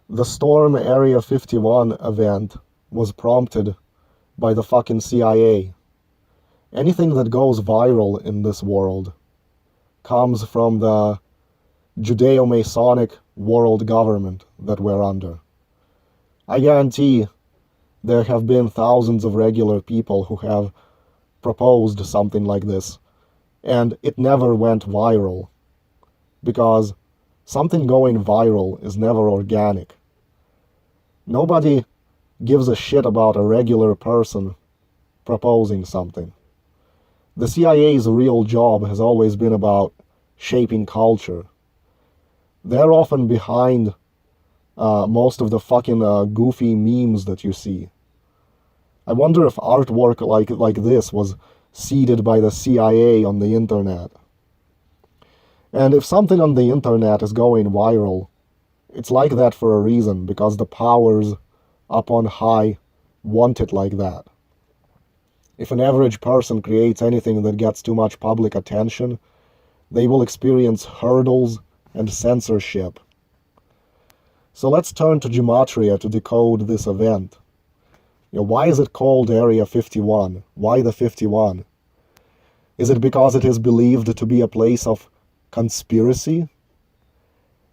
The Storm Area 51 event was prompted by the fucking CIA. Anything that goes viral in this world comes from the Judeo-Masonic world government that we're under. I guarantee there have been thousands of regular people who have proposed something like this, and it never went viral, because something going viral is never organic. Nobody gives a shit about a regular person proposing something. The CIA's real job has always been about shaping culture. They're often behind most of the fucking goofy memes that you see. I wonder if artwork like this was seeded by the CIA on the internet. And if something on the internet is going viral, it's like that for a reason, because the powers up on high want it like that. If an average person creates anything that gets too much public attention, they will experience hurdles and censorship. So let's turn to Gematria to decode this event. Why is it called Area 51? Why the 51? Is it because it is believed to be a place of conspiracy?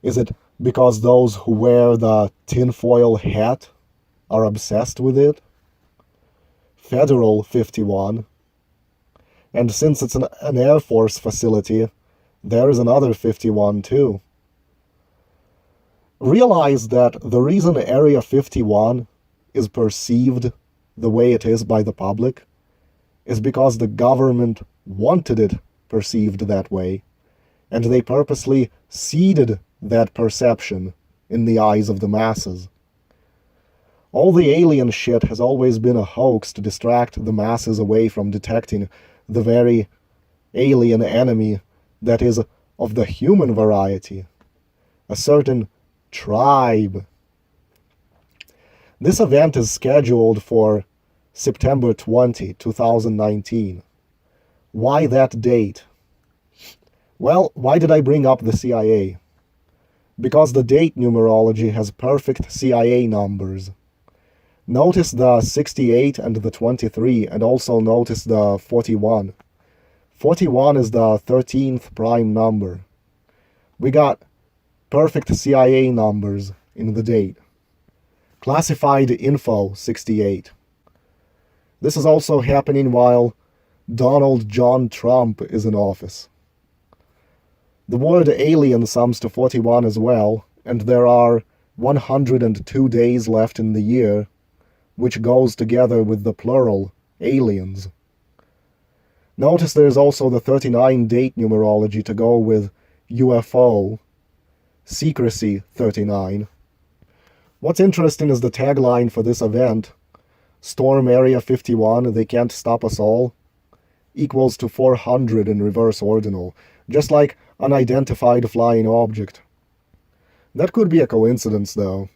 Is it because those who wear the tinfoil hat are obsessed with it? Federal 51. And since it's an Air Force facility, there is another 51 too. Realize that the reason Area 51 is perceived the way it is by the public is because the government wanted it perceived that way, and they purposely seeded that perception in the eyes of the masses. All the alien shit has always been a hoax to distract the masses away from detecting the very alien enemy that is of the human variety, a certain tribe. This event is scheduled for September 20, 2019. Why that date? Well, why did I bring up the CIA? Because the date numerology has perfect CIA numbers. Notice the 68 and the 23, and also notice the 41. 41 is the 13th prime number. We got perfect CIA numbers in the date. Classified info 68. This is also happening while Donald John Trump is in office. The word alien sums to 41 as well, and there are 102 days left in the year, which goes together with the plural, aliens. Notice there's also the 39 date numerology to go with UFO, secrecy 39. What's interesting is the tagline for this event, Storm Area 51, they can't stop us all, equals to 400 in reverse ordinal, just like unidentified flying object. That could be a coincidence, though.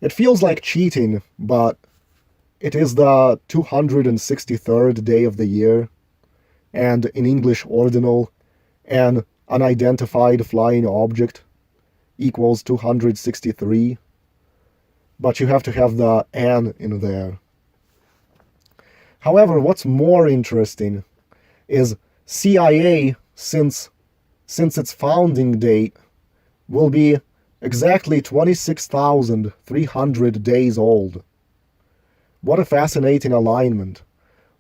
It feels like cheating, but it is the 263rd day of the year, and in English ordinal, an unidentified flying object equals 263, but you have to have the "an" in there. However, what's more interesting is CIA, since its founding date, will be exactly 26,300 days old. What a fascinating alignment.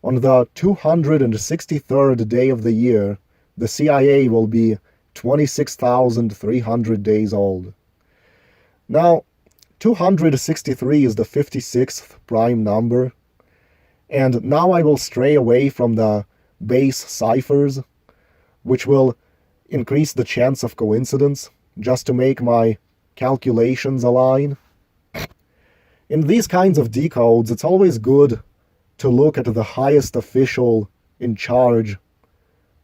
On the 263rd day of the year, the CIA will be 26,300 days old. Now, 263 is the 56th prime number, and now I will stray away from the base ciphers, which will increase the chance of coincidence, just to make my calculations align. In these kinds of decodes, it's always good to look at the highest official in charge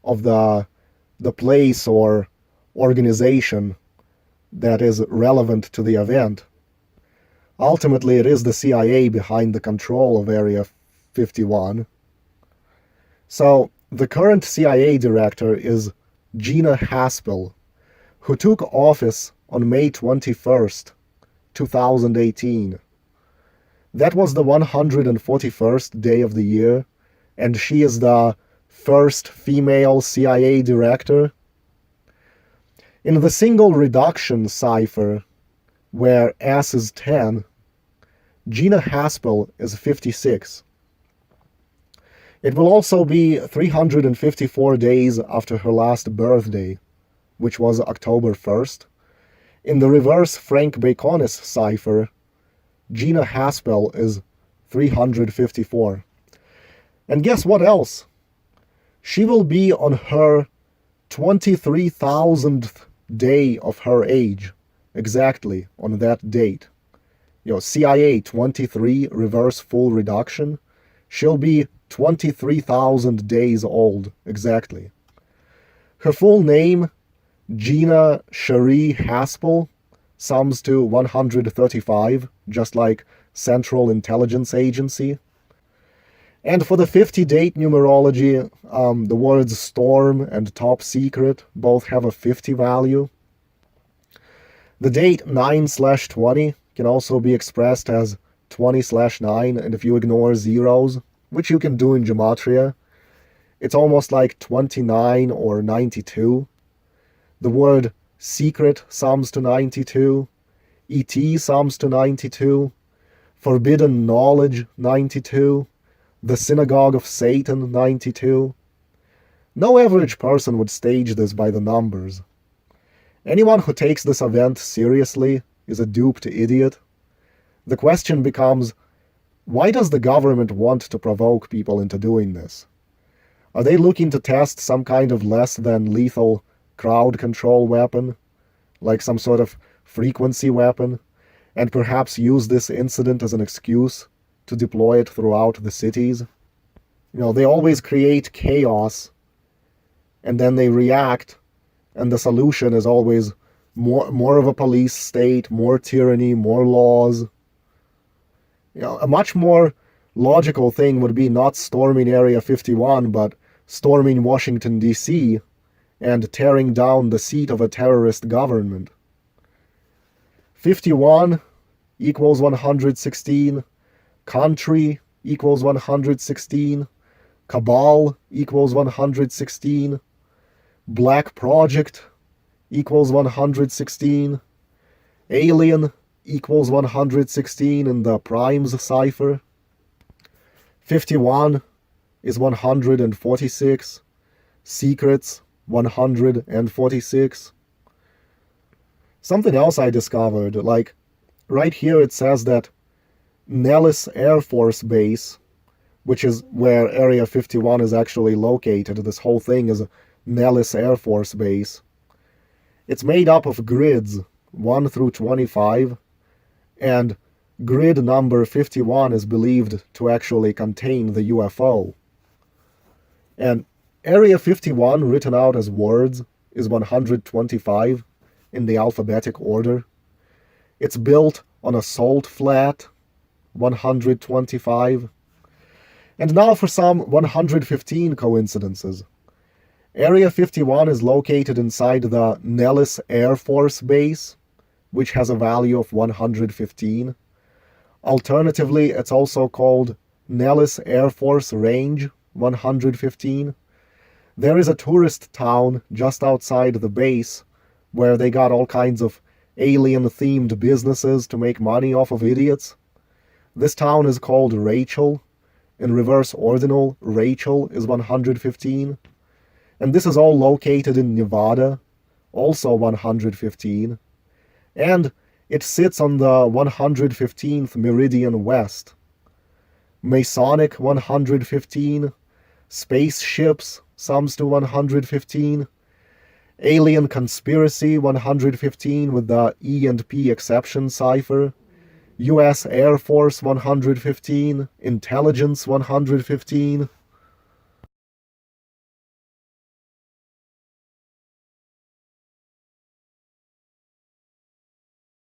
of the place or organization that is relevant to the event. Ultimately, it is the CIA behind the control of Area 51. So, the current CIA director is Gina Haspel, who took office on May 21st, 2018. That was the 141st day of the year, and she is the first female CIA director. In the single reduction cipher, where S is 10, Gina Haspel is 56. It will also be 354 days after her last birthday, which was October 1st. In the reverse Frank Baconis cipher, Gina Haspel is 354. And guess what else? She will be on her 23,000th day of her age, exactly on that date. CIA 23 reverse full reduction, she'll be 23,000 days old, exactly. Her full name, Gina Cherie Haspel, sums to 135, just like Central Intelligence Agency. And for the 50-date numerology, the words storm and top secret both have a 50 value. The date 9/20 can also be expressed as 20/9, and if you ignore zeros, which you can do in Gematria, it's almost like 29 or 92. The word secret sums to 92, ET sums to 92, forbidden knowledge 92, the synagogue of Satan 92. No average person would stage this by the numbers. Anyone who takes this event seriously is a duped idiot. The question becomes, why does the government want to provoke people into doing this? Are they looking to test some kind of less than lethal crowd control weapon, like some sort of frequency weapon, and perhaps use this incident as an excuse to deploy it throughout the cities? They always create chaos, and then they react, and the solution is always more of a police state, more tyranny, more laws. A much more logical thing would be not storming Area 51, but storming Washington, D.C., and tearing down the seat of a terrorist government. 51 equals 116, country equals 116, cabal equals 116, black project equals 116, alien equals 116 in the primes cipher. 51 is 146, secrets 146. Something else I discovered, like right here it says that Nellis Air Force Base, which is where Area 51 is actually located, this whole thing is Nellis Air Force Base. It's made up of grids 1 through 25, and grid number 51 is believed to actually contain the UFO. And Area 51, written out as words, is 125 in the alphabetic order. It's built on a salt flat, 125. And now for some 115 coincidences. Area 51 is located inside the Nellis Air Force Base, which has a value of 115. Alternatively, it's also called Nellis Air Force Range, 115. There is a tourist town just outside the base where they got all kinds of alien-themed businesses to make money off of idiots. This town is called Rachel. In reverse ordinal, Rachel is 115. And this is all located in Nevada, also 115. And it sits on the 115th meridian west. Masonic 115, spaceships sums to 115, alien conspiracy 115 with the E and P exception cipher, US Air Force 115, intelligence 115,